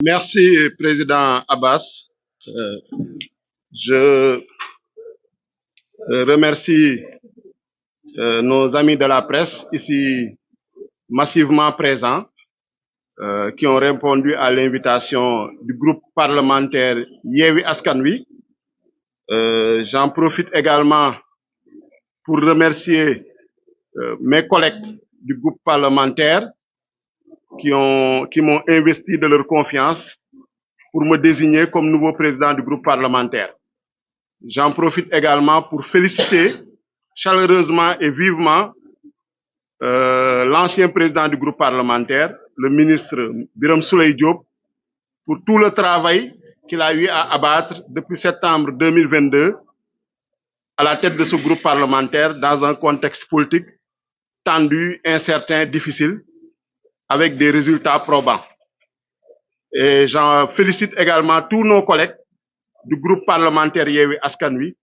Merci, Président Abbas. Euh, je remercie nos amis de la presse ici massivement présents qui ont répondu à l'invitation du groupe parlementaire Yewi Askanui. J'en profite également pour remercier mes collègues du groupe parlementaire qui m'ont investi de leur confiance pour me désigner comme nouveau président du groupe parlementaire. J'en profite également pour féliciter chaleureusement et vivement l'ancien président du groupe parlementaire, le ministre Birame Souleye Diop, pour tout le travail qu'il a eu à abattre depuis septembre 2022 à la tête de ce groupe parlementaire dans un contexte politique tendu, incertain, difficile, avec des résultats probants. Et j'en félicite également tous nos collègues du groupe parlementaire Yewi Askanui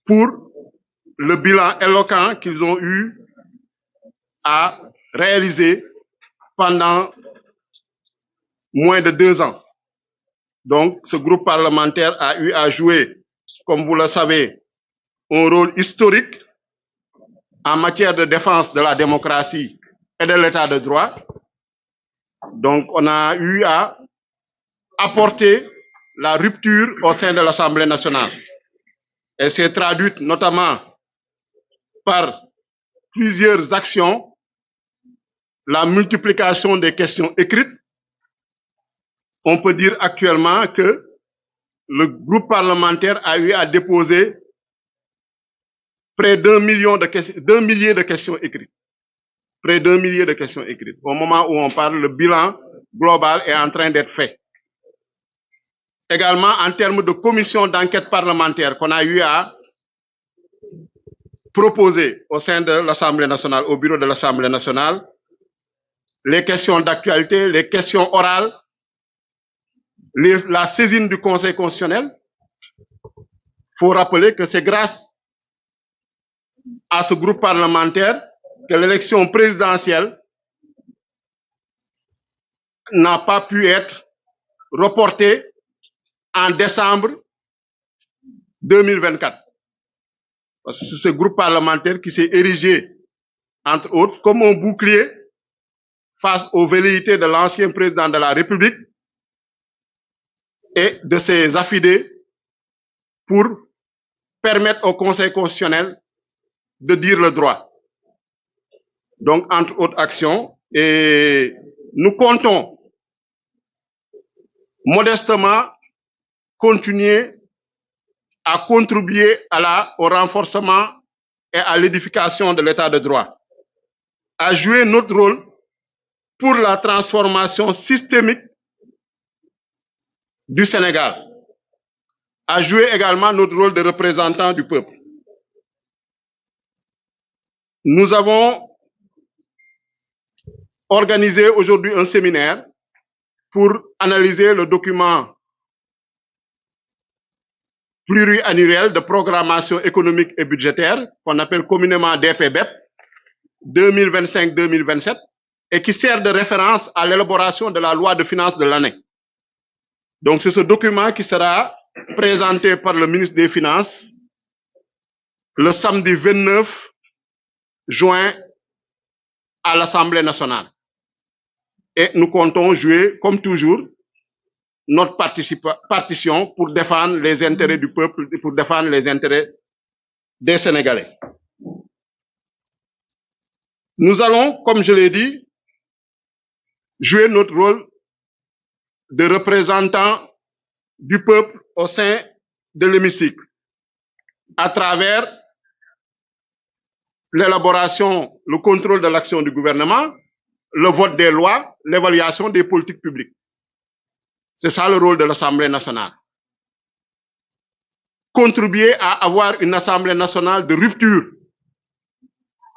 pour le bilan éloquent qu'ils ont eu à réaliser pendant moins de 2 ans. Donc, ce groupe parlementaire a eu à jouer, comme vous le savez, un rôle historique en matière de défense de la démocratie et de l'état de droit. Donc, on a eu à apporter la rupture au sein de l'Assemblée nationale. Elle s'est traduite notamment par plusieurs actions, la multiplication des questions écrites. On peut dire actuellement que le groupe parlementaire a eu à déposer près d'un millier de questions écrites. Près d'un millier de questions écrites. Au moment où on parle, le bilan global est en train d'être fait. Également, en termes de commission d'enquête parlementaire qu'on a eu à proposer au sein de l'Assemblée nationale, au bureau de l'Assemblée nationale, les questions d'actualité, les questions orales, la saisine du Conseil constitutionnel. Il faut rappeler que c'est grâce à ce groupe parlementaire que l'élection présidentielle n'a pas pu être reportée en décembre 2024. Parce que c'est ce groupe parlementaire qui s'est érigé, entre autres, comme un bouclier face aux velléités de l'ancien président de la République et de ses affidés pour permettre au Conseil constitutionnel de dire le droit. Donc, entre autres actions, et nous comptons modestement continuer à contribuer au renforcement et à l'édification de l'état de droit, à jouer notre rôle pour la transformation systémique du Sénégal, à jouer également notre rôle de représentant du peuple. Nous avons organisé aujourd'hui un séminaire pour analyser le document pluriannuel de programmation économique et budgétaire, qu'on appelle communément DPBEP, 2025-2027, et qui sert de référence à l'élaboration de la loi de finances de l'année. Donc c'est ce document qui sera présenté par le ministre des Finances le samedi 29 juin à l'Assemblée nationale. Et nous comptons jouer, comme toujours, notre partition pour défendre les intérêts du peuple et pour défendre les intérêts des Sénégalais. Nous allons, comme je l'ai dit, jouer notre rôle de représentant du peuple au sein de l'hémicycle à travers l'élaboration, le contrôle de l'action du gouvernement, le vote des lois, l'évaluation des politiques publiques. C'est ça le rôle de l'Assemblée nationale. Contribuer à avoir une Assemblée nationale de rupture,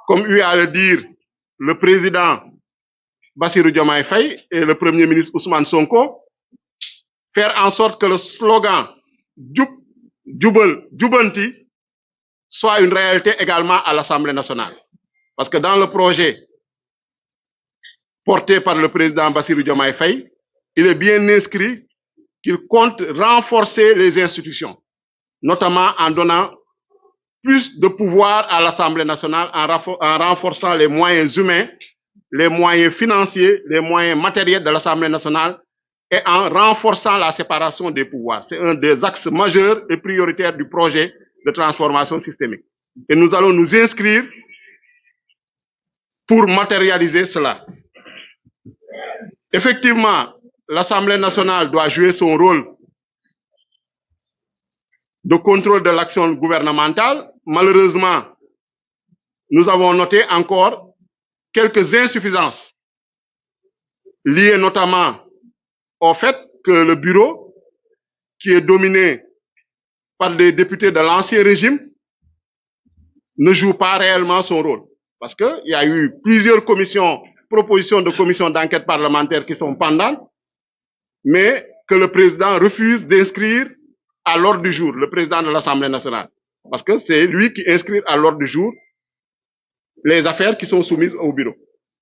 comme eut à le dire le président Bassirou Diomaye Faye et le Premier ministre Ousmane Sonko, faire en sorte que le slogan Djoub, Djoubal, Djoubanti soit une réalité également à l'Assemblée nationale. Parce que dans le projet porté par le président Bassirou Diomaye Faye, il est bien inscrit qu'il compte renforcer les institutions, notamment en donnant plus de pouvoir à l'Assemblée nationale, en renforçant les moyens humains, les moyens financiers, les moyens matériels de l'Assemblée nationale et en renforçant la séparation des pouvoirs. C'est un des axes majeurs et prioritaires du projet de transformation systémique. Et nous allons nous inscrire pour matérialiser cela. Effectivement, l'Assemblée nationale doit jouer son rôle de contrôle de l'action gouvernementale. Malheureusement, nous avons noté encore quelques insuffisances liées notamment au fait que le bureau, qui est dominé par des députés de l'ancien régime, ne joue pas réellement son rôle. Parce qu'il y a eu plusieurs propositions de commissions d'enquête parlementaire qui sont pendantes, mais que le président refuse d'inscrire à l'ordre du jour, le président de l'Assemblée nationale. Parce que c'est lui qui inscrit à l'ordre du jour les affaires qui sont soumises au bureau.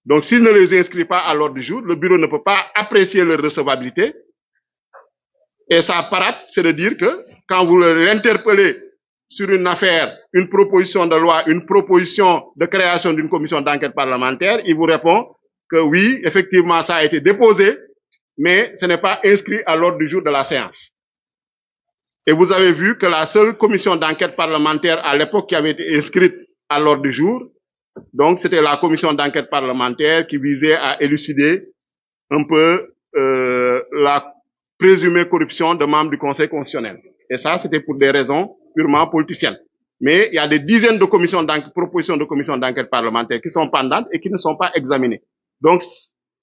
Donc, s'il ne les inscrit pas à l'ordre du jour, le bureau ne peut pas apprécier leur recevabilité. Et sa parade, c'est de dire que quand vous l'interpellez sur une affaire, une proposition de loi, une proposition de création d'une commission d'enquête parlementaire, il vous répond que oui, effectivement, ça a été déposé, mais ce n'est pas inscrit à l'ordre du jour de la séance. Et vous avez vu que la seule commission d'enquête parlementaire à l'époque qui avait été inscrite à l'ordre du jour, donc c'était la commission d'enquête parlementaire qui visait à élucider un peu la présumée corruption de membres du Conseil constitutionnel. Et ça, c'était pour des raisons purement politiciennes. Mais il y a des dizaines de propositions de commissions d'enquête parlementaire qui sont pendantes et qui ne sont pas examinées. Donc,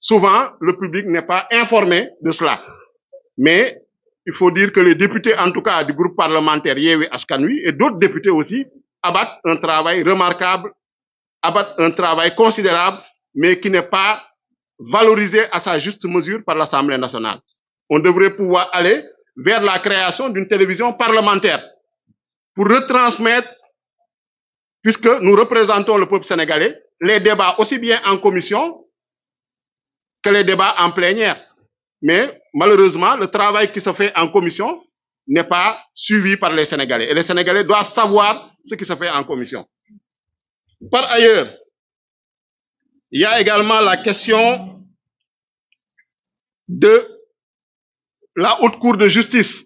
souvent, le public n'est pas informé de cela. Mais il faut dire que les députés, en tout cas du groupe parlementaire Yewwi Askan Wi et d'autres députés aussi, abattent un travail remarquable, abattent un travail considérable, mais qui n'est pas valorisé à sa juste mesure par l'Assemblée nationale. On devrait pouvoir aller vers la création d'une télévision parlementaire pour retransmettre, puisque nous représentons le peuple sénégalais, les débats aussi bien en commission que les débats en plénière. Mais malheureusement, le travail qui se fait en commission n'est pas suivi par les Sénégalais. Et les Sénégalais doivent savoir ce qui se fait en commission. Par ailleurs, il y a également la question de la Haute Cour de justice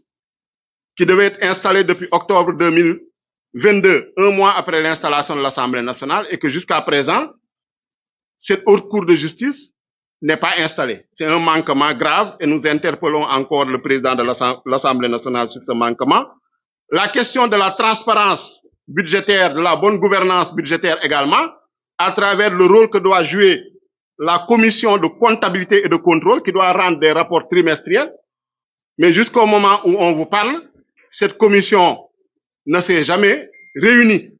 qui devait être installée depuis octobre 2022, un mois après l'installation de l'Assemblée nationale, et que jusqu'à présent, cette Haute Cour de justice n'est pas installée. C'est un manquement grave et nous interpellons encore le président de l'Assemblée nationale sur ce manquement. La question de la transparence budgétaire, de la bonne gouvernance budgétaire également, à travers le rôle que doit jouer la commission de comptabilité et de contrôle qui doit rendre des rapports trimestriels. Mais jusqu'au moment où on vous parle, cette commission ne s'est jamais réunie.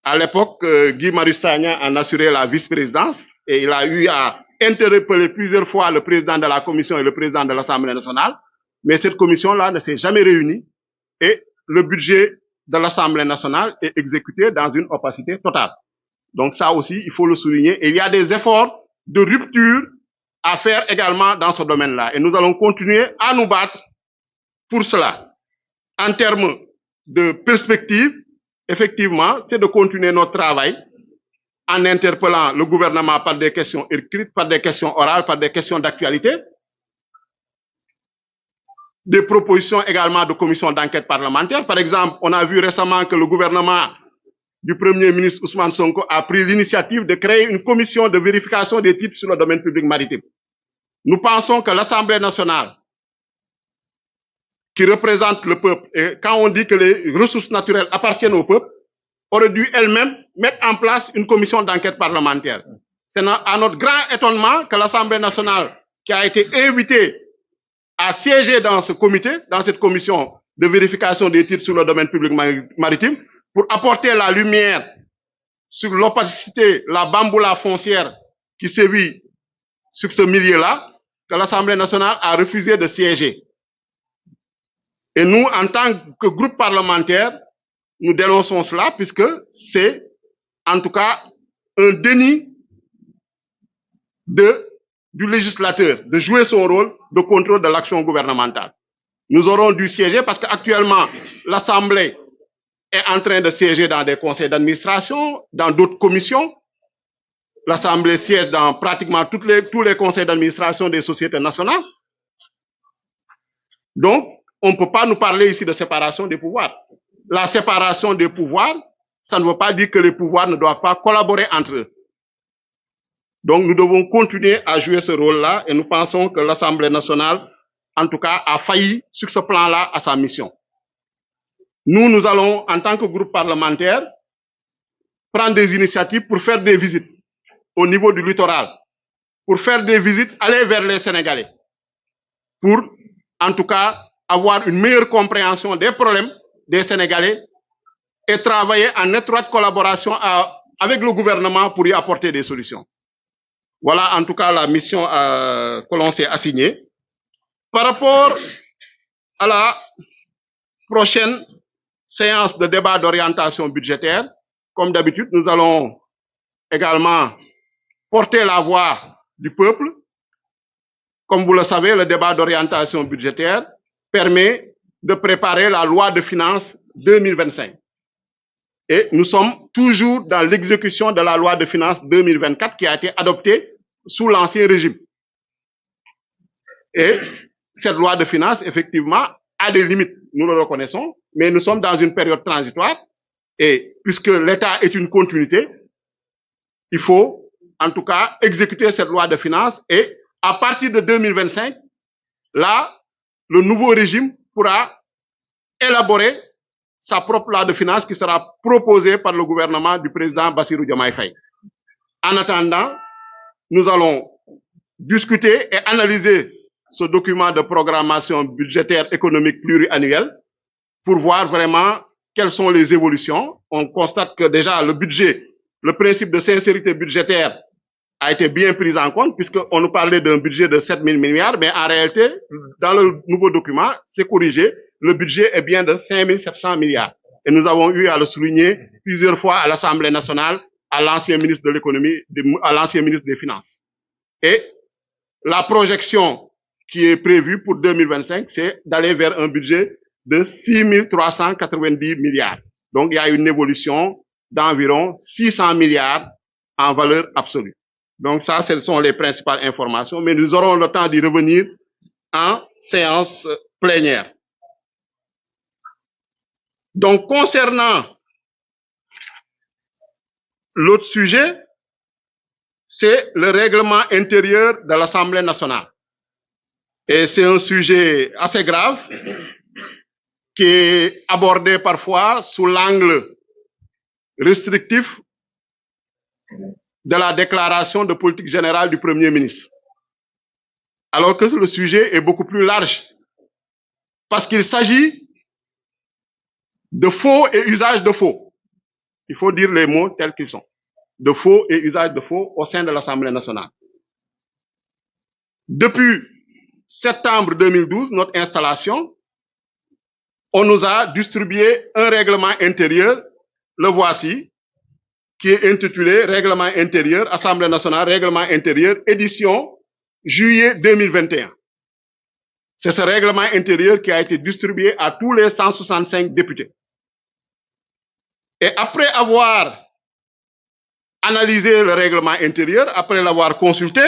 À l'époque, Guy Marius Sagna en assurait la vice-présidence et il a eu à interpeller plusieurs fois le président de la commission et le président de l'Assemblée nationale. Mais cette commission-là ne s'est jamais réunie et le budget de l'Assemblée nationale est exécuté dans une opacité totale. Donc ça aussi, il faut le souligner. Et il y a des efforts de rupture à faire également dans ce domaine-là. Et nous allons continuer à nous battre pour cela. En termes de perspective, effectivement, c'est de continuer notre travail en interpellant le gouvernement par des questions écrites, par des questions orales, par des questions d'actualité, des propositions également de commissions d'enquête parlementaire. Par exemple, on a vu récemment que le gouvernement du Premier ministre Ousmane Sonko a pris l'initiative de créer une commission de vérification des titres sur le domaine public maritime. Nous pensons que l'Assemblée nationale, qui représente le peuple, et quand on dit que les ressources naturelles appartiennent au peuple, aurait dû elle-même mettre en place une commission d'enquête parlementaire. C'est à notre grand étonnement que l'Assemblée nationale, qui a été invitée à siéger dans ce comité, dans cette commission de vérification des titres sur le domaine public maritime, pour apporter la lumière sur l'opacité, la bamboula foncière qui sévit sur ce milieu-là, que l'Assemblée nationale a refusé de siéger. Et nous, en tant que groupe parlementaire, nous dénonçons cela puisque c'est, en tout cas, un déni de du législateur de jouer son rôle de contrôle de l'action gouvernementale. Nous aurons dû siéger parce qu'actuellement, l'Assemblée est en train de siéger dans des conseils d'administration, dans d'autres commissions. L'Assemblée siège dans pratiquement tous les conseils d'administration des sociétés nationales. Donc, on ne peut pas nous parler ici de séparation des pouvoirs. La séparation des pouvoirs, ça ne veut pas dire que les pouvoirs ne doivent pas collaborer entre eux. Donc, nous devons continuer à jouer ce rôle-là et nous pensons que l'Assemblée nationale, en tout cas, a failli sur ce plan-là à sa mission. Nous allons, en tant que groupe parlementaire, prendre des initiatives pour faire des visites au niveau du littoral, pour faire des visites, aller vers les Sénégalais, pour, en tout cas, avoir une meilleure compréhension des problèmes des Sénégalais et travailler en étroite collaboration avec le gouvernement pour y apporter des solutions. Voilà, en tout cas, la mission que l'on s'est assignée. Par rapport à la prochaine séance de débat d'orientation budgétaire, comme d'habitude, nous allons également porter la voix du peuple. Comme vous le savez, le débat d'orientation budgétaire permet de préparer la loi de finances 2025. Et nous sommes toujours dans l'exécution de la loi de finances 2024 qui a été adoptée sous l'ancien régime. Et cette loi de finances, effectivement, a des limites, nous le reconnaissons, mais nous sommes dans une période transitoire et puisque l'État est une continuité, il faut en tout cas exécuter cette loi de finances et à partir de 2025, là, le nouveau régime pourra élaborer sa propre loi de finances qui sera proposée par le gouvernement du président Bassirou Diomaye Faye. En attendant, nous allons discuter et analyser ce document de programmation budgétaire économique pluriannuel pour voir vraiment quelles sont les évolutions. On constate que déjà le budget, le principe de sincérité budgétaire a été bien pris en compte puisqu'on nous parlait d'un budget de 7 000 milliards, mais en réalité, dans le nouveau document, c'est corrigé, le budget est bien de 5 700 milliards. Et nous avons eu à le souligner plusieurs fois à l'Assemblée nationale, à l'ancien ministre de l'économie, à l'ancien ministre des Finances. Et la projection qui est prévue pour 2025, c'est d'aller vers un budget de 6 390 milliards. Donc, il y a une évolution d'environ 600 milliards en valeur absolue. Donc, ça, ce sont les principales informations, mais nous aurons le temps d'y revenir en séance plénière. Donc, concernant l'autre sujet, c'est le règlement intérieur de l'Assemblée nationale. Et c'est un sujet assez grave qui est abordé parfois sous l'angle restrictif de la déclaration de politique générale du Premier ministre. Alors que le sujet est beaucoup plus large. Parce qu'il s'agit de faux et usage de faux. Il faut dire les mots tels qu'ils sont. De faux et usage de faux au sein de l'Assemblée nationale. Depuis septembre 2012, notre installation, on nous a distribué un règlement intérieur, le voici, qui est intitulé Règlement intérieur, Assemblée nationale, Règlement intérieur, édition juillet 2021. C'est ce règlement intérieur qui a été distribué à tous les 165 députés. Et après avoir analysé le règlement intérieur, après l'avoir consulté,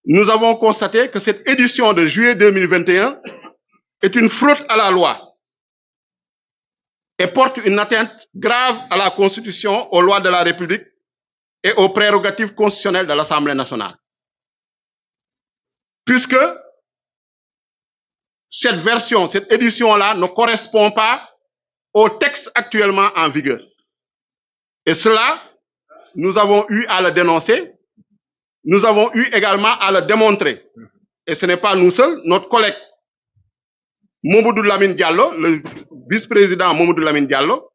nous avons constaté que cette édition de juillet 2021 est une fraude à la loi et porte une atteinte grave à la Constitution, aux lois de la République et aux prérogatives constitutionnelles de l'Assemblée nationale. Puisque cette version, cette édition-là ne correspond pas au texte actuellement en vigueur. Et cela, nous avons eu à le dénoncer, nous avons eu également à le démontrer. Et ce n'est pas nous seuls, notre collègue Mamadou Lamine Diallo, le vice-président Mamadou Lamine Diallo,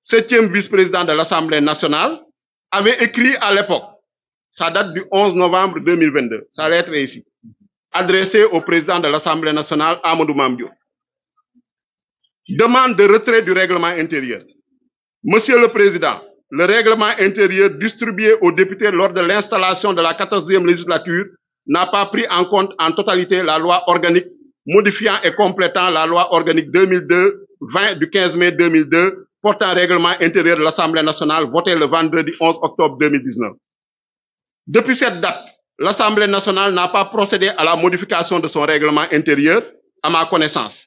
7e vice-président de l'Assemblée nationale, avait écrit à l'époque, ça date du 11 novembre 2022, sa lettre est ici, adressée au président de l'Assemblée nationale, Amadou Mambio. Demande de retrait du règlement intérieur. Monsieur le Président, le règlement intérieur distribué aux députés lors de l'installation de la 14e législature n'a pas pris en compte en totalité la loi organique modifiant et complétant la loi organique 2002-20 du 15 mai 2002 portant règlement intérieur de l'Assemblée nationale votée le vendredi 11 octobre 2019. Depuis cette date, l'Assemblée nationale n'a pas procédé à la modification de son règlement intérieur, à ma connaissance.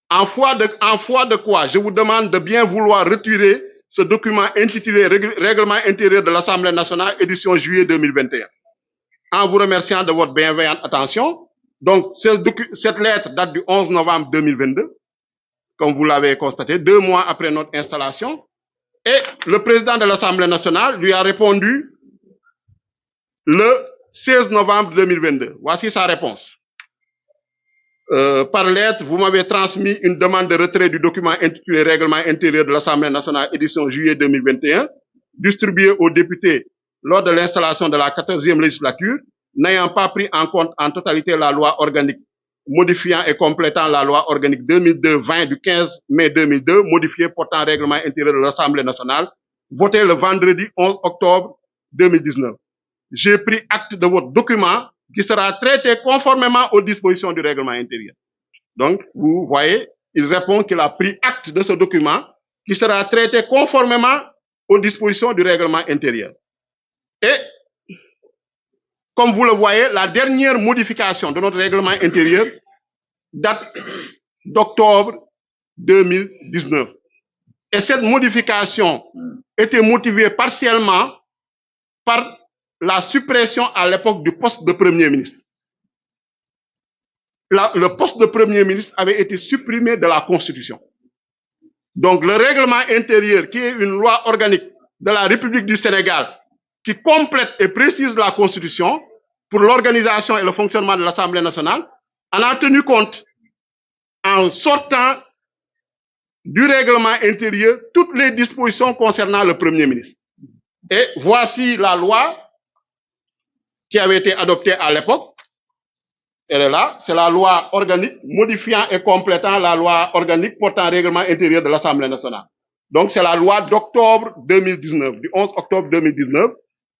En foi de quoi, je vous demande de bien vouloir retirer ce document intitulé Règlement intérieur de l'Assemblée nationale, édition juillet 2021. En vous remerciant de votre bienveillante attention. Donc, cette lettre date du 11 novembre 2022, comme vous l'avez constaté, 2 mois après notre installation. Et le président de l'Assemblée nationale lui a répondu le 16 novembre 2022. Voici sa réponse. Par lettre, vous m'avez transmis une demande de retrait du document intitulé Règlement intérieur de l'Assemblée nationale, édition juillet 2021, distribué aux députés lors de l'installation de la 14e législature, n'ayant pas pris en compte en totalité la loi organique modifiant et complétant la loi organique 2002-20 du 15 mai 2002, modifiée portant règlement intérieur de l'Assemblée nationale, votée le vendredi 11 octobre 2019. J'ai pris acte de votre document qui sera traité conformément aux dispositions du règlement intérieur. Donc, vous voyez, il répond qu'il a pris acte de ce document qui sera traité conformément aux dispositions du règlement intérieur. Et, comme vous le voyez, la dernière modification de notre règlement intérieur date d'octobre 2019. Et cette modification était motivée partiellement par la suppression à l'époque du poste de Premier ministre. Le poste de Premier ministre avait été supprimé de la Constitution. Donc le règlement intérieur, qui est une loi organique de la République du Sénégal, qui complète et précise la Constitution pour l'organisation et le fonctionnement de l'Assemblée nationale, en a tenu compte en sortant du règlement intérieur toutes les dispositions concernant le Premier ministre. Et voici la loi qui avait été adoptée à l'époque. Elle est là, c'est la loi organique modifiant et complétant la loi organique portant règlement intérieur de l'Assemblée nationale. Donc c'est la loi d'octobre 2019, du 11 octobre 2019,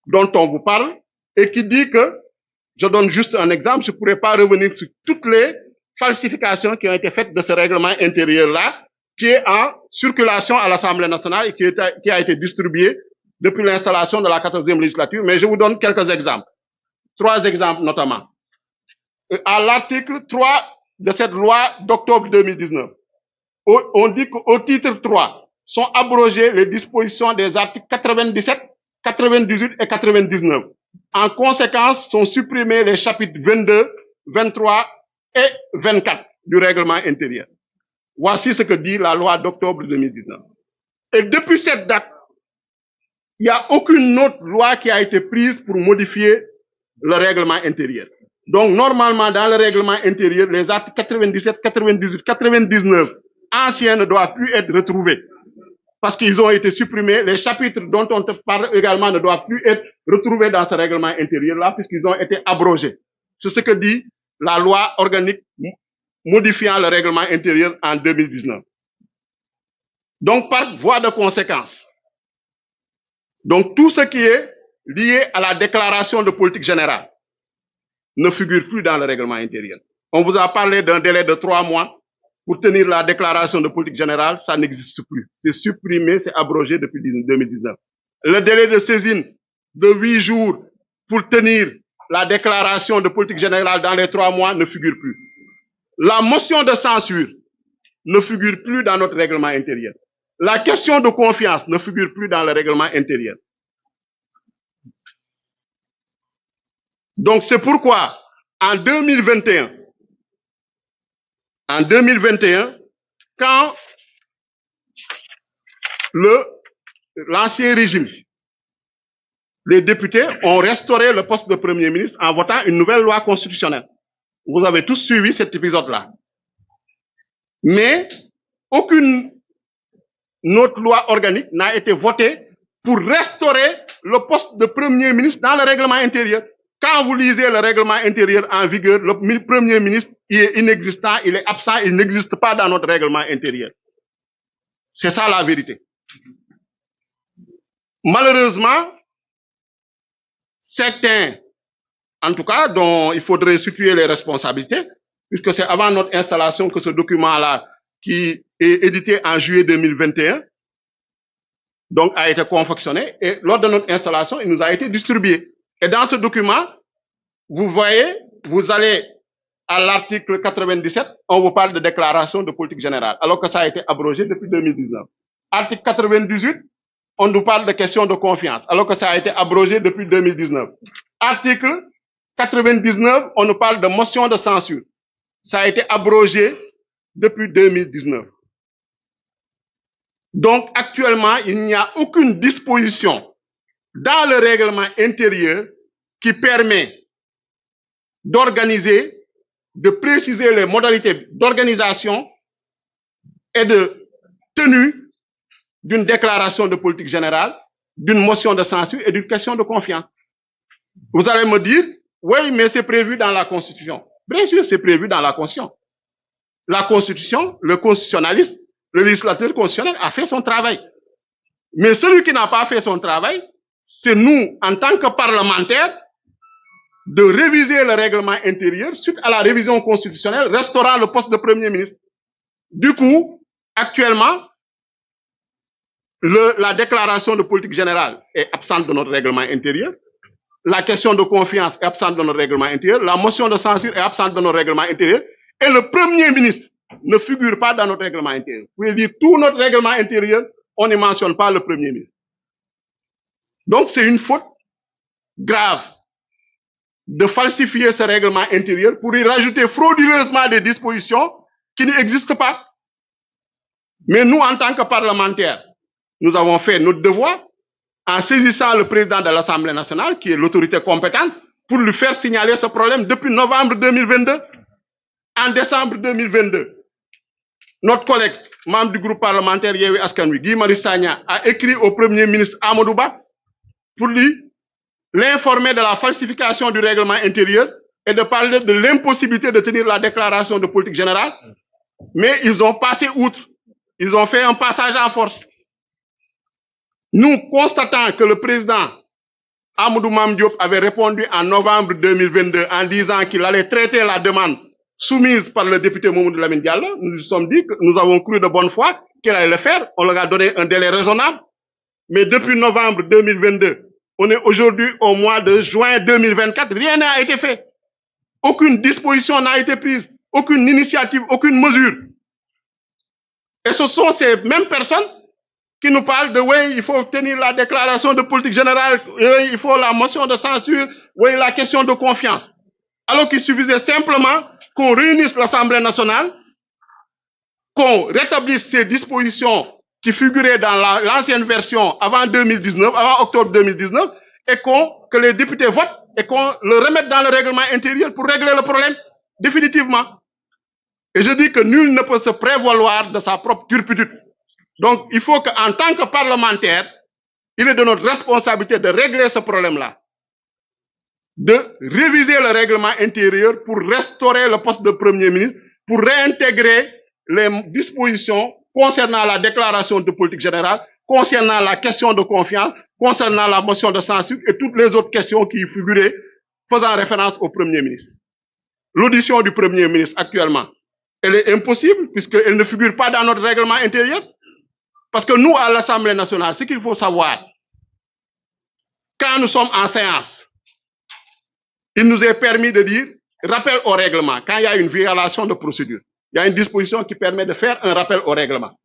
dont on vous parle, et qui dit que, je donne juste un exemple, je ne pourrais pas revenir sur toutes les falsifications qui ont été faites de ce règlement intérieur-là, qui est en circulation à l'Assemblée nationale et qui a été distribué depuis l'installation de la 14e législature, mais je vous donne quelques exemples. 3 exemples notamment. À l'article 3 de cette loi d'octobre 2019, on dit qu'au titre 3 sont abrogées les dispositions des articles 97, 98 et 99. En conséquence, sont supprimés les chapitres 22, 23 et 24 du règlement intérieur. Voici ce que dit la loi d'octobre 2019. Et depuis cette date, il n'y a aucune autre loi qui a été prise pour modifier le règlement intérieur. Donc, normalement, dans le règlement intérieur, les articles 97, 98, 99 anciens ne doivent plus être retrouvés. Parce qu'ils ont été supprimés. Les chapitres dont on te parle également ne doivent plus être retrouvés dans ce règlement intérieur-là, puisqu'ils ont été abrogés. C'est ce que dit la loi organique modifiant le règlement intérieur en 2019. Donc, par voie de conséquence, donc tout ce qui est lié à la déclaration de politique générale ne figure plus dans le règlement intérieur. On vous a parlé d'un délai de 3 mois pour tenir la déclaration de politique générale, ça n'existe plus. C'est supprimé, c'est abrogé depuis 2019. Le délai de saisine de 8 jours pour tenir la déclaration de politique générale dans les 3 mois ne figure plus. La motion de censure ne figure plus dans notre règlement intérieur. La question de confiance ne figure plus dans le règlement intérieur. Donc c'est pourquoi en 2021, quand l'ancien régime, les députés ont restauré le poste de Premier ministre en votant une nouvelle loi constitutionnelle. Vous avez tous suivi cet épisode-là. Mais aucune autre loi organique n'a été votée pour restaurer le poste de Premier ministre dans le règlement intérieur. Quand vous lisez le règlement intérieur en vigueur, le Premier ministre il est inexistant, il est absent, il n'existe pas dans notre règlement intérieur. C'est ça la vérité. Malheureusement, certains, en tout cas, dont il faudrait situer les responsabilités, puisque c'est avant notre installation que ce document-là, qui est édité en juillet 2021, donc a été confectionné, et lors de notre installation, il nous a été distribué. Et dans ce document, vous voyez, vous allez à l'article 97, on vous parle de déclaration de politique générale, alors que ça a été abrogé depuis 2019. Article 98, on nous parle de questions de confiance, alors que ça a été abrogé depuis 2019. Article 99, on nous parle de motion de censure. Ça a été abrogé depuis 2019. Donc, actuellement, il n'y a aucune disposition dans le règlement intérieur qui permet d'organiser, de préciser les modalités d'organisation et de tenue d'une déclaration de politique générale, d'une motion de censure et d'une question de confiance. Vous allez me dire, oui, mais c'est prévu dans la Constitution. Bien sûr, c'est prévu dans la Constitution. La Constitution, le constitutionnaliste, le législateur constitutionnel a fait son travail. Mais celui qui n'a pas fait son travail, c'est nous, en tant que parlementaires, de réviser le règlement intérieur suite à la révision constitutionnelle restaurant le poste de Premier ministre. Du coup, actuellement, la déclaration de politique générale est absente de notre règlement intérieur. La question de confiance est absente de notre règlement intérieur. La motion de censure est absente de notre règlement intérieur. Et le Premier ministre ne figure pas dans notre règlement intérieur. Vous pouvez dire tout notre règlement intérieur, on ne mentionne pas le Premier ministre. Donc c'est une faute grave de falsifier ce règlement intérieur pour y rajouter frauduleusement des dispositions qui n'existent pas. Mais nous, en tant que parlementaires, nous avons fait notre devoir en saisissant le président de l'Assemblée nationale, qui est l'autorité compétente, pour lui faire signaler ce problème depuis novembre 2022. En décembre 2022, notre collègue, membre du groupe parlementaire Yewwi Askan Wi, Guy Marius Sagna, a écrit au Premier ministre Amadou Ba pour l'informer de la falsification du règlement intérieur et de parler de l'impossibilité de tenir la déclaration de politique générale. Mais ils ont passé outre. Ils ont fait un passage en force. Nous constatons que le président Amadou Mame Diop avait répondu en novembre 2022 en disant qu'il allait traiter la demande soumise par le député Mamadou Lamine Diallo. Nous nous sommes dit que nous avons cru de bonne foi qu'il allait le faire. On leur a donné un délai raisonnable. Mais depuis novembre 2022, on est aujourd'hui au mois de juin 2024, rien n'a été fait. Aucune disposition n'a été prise, aucune initiative, aucune mesure. Et ce sont ces mêmes personnes qui nous parlent de oui, il faut tenir la déclaration de politique générale, oui, il faut la motion de censure, oui, la question de confiance. Alors qu'il suffisait simplement qu'on réunisse l'Assemblée nationale, qu'on rétablisse ces dispositions qui figuraient dans l'ancienne version avant 2019, avant octobre 2019, et que les députés votent et qu'on le remette dans le règlement intérieur pour régler le problème définitivement. Et je dis que nul ne peut se prévaloir de sa propre turpitude. Donc, il faut qu'en tant que parlementaire, il est de notre responsabilité de régler ce problème-là, de réviser le règlement intérieur pour restaurer le poste de Premier ministre, pour réintégrer les dispositions concernant la déclaration de politique générale, concernant la question de confiance, concernant la motion de censure et toutes les autres questions qui y figuraient faisant référence au Premier ministre. L'audition du Premier ministre actuellement, elle est impossible puisqu'elle ne figure pas dans notre règlement intérieur. Parce que nous, à l'Assemblée nationale, ce qu'il faut savoir, quand nous sommes en séance, il nous est permis de dire rappel au règlement. Quand il y a une violation de procédure, il y a une disposition qui permet de faire un rappel au règlement.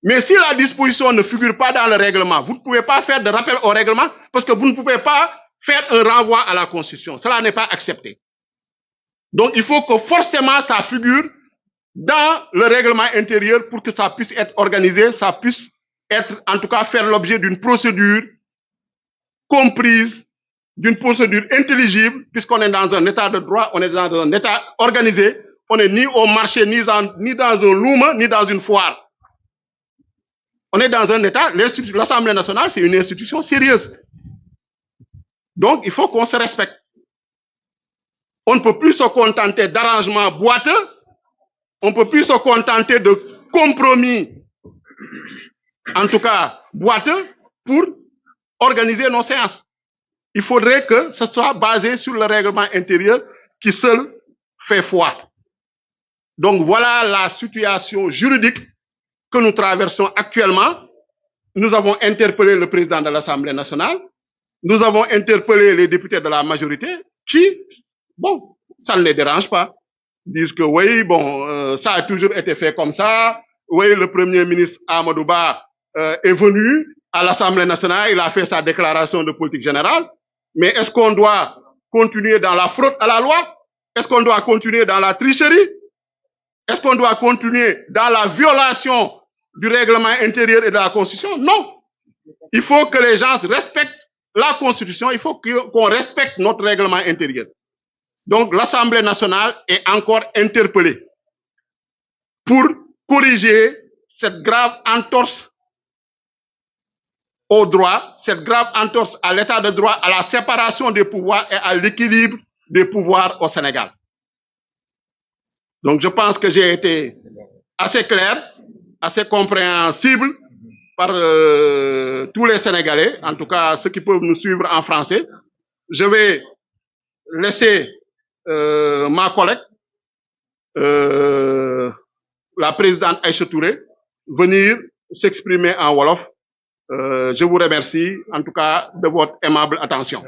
Mais si la disposition ne figure pas dans le règlement, vous ne pouvez pas faire de rappel au règlement parce que vous ne pouvez pas faire un renvoi à la Constitution. Cela n'est pas accepté. Donc, il faut que forcément ça figure dans le règlement intérieur pour que ça puisse être organisé, ça puisse être, en tout cas, faire l'objet d'une procédure comprise, d'une procédure intelligible, puisqu'on est dans un état de droit, on est dans un état organisé, on n'est ni au marché, ni dans un louma, ni dans une foire. On est dans un état, l'Assemblée nationale, c'est une institution sérieuse. Donc, il faut qu'on se respecte. On ne peut plus se contenter d'arrangements boiteux, on ne peut plus se contenter de compromis, en tout cas boiteux, pour organiser nos séances. Il faudrait que ce soit basé sur le règlement intérieur qui seul fait foi. Donc voilà la situation juridique que nous traversons actuellement. Nous avons interpellé le président de l'Assemblée nationale, nous avons interpellé les députés de la majorité qui, bon, ça ne les dérange pas. Ils disent que oui, bon, ça a toujours été fait comme ça. Oui, le Premier ministre Amadou Ba est venu à l'Assemblée nationale, il a fait sa déclaration de politique générale. Mais est-ce qu'on doit continuer dans la fraude à la loi? Est-ce qu'on doit continuer dans la tricherie? Est-ce qu'on doit continuer dans la violation du règlement intérieur et de la Constitution? Non. Il faut que les gens respectent la Constitution, il faut qu'on respecte notre règlement intérieur. Donc l'Assemblée nationale est encore interpellée pour corriger cette grave entorse au droit, cette grave entorse à l'état de droit, à la séparation des pouvoirs et à l'équilibre des pouvoirs au Sénégal. Donc je pense que j'ai été assez clair, assez compréhensible par tous les Sénégalais, en tout cas ceux qui peuvent nous suivre en français. Je vais laisser ma collègue, la présidente Aïcha Touré, venir s'exprimer en Wolof. Je vous remercie en tout cas de votre aimable attention.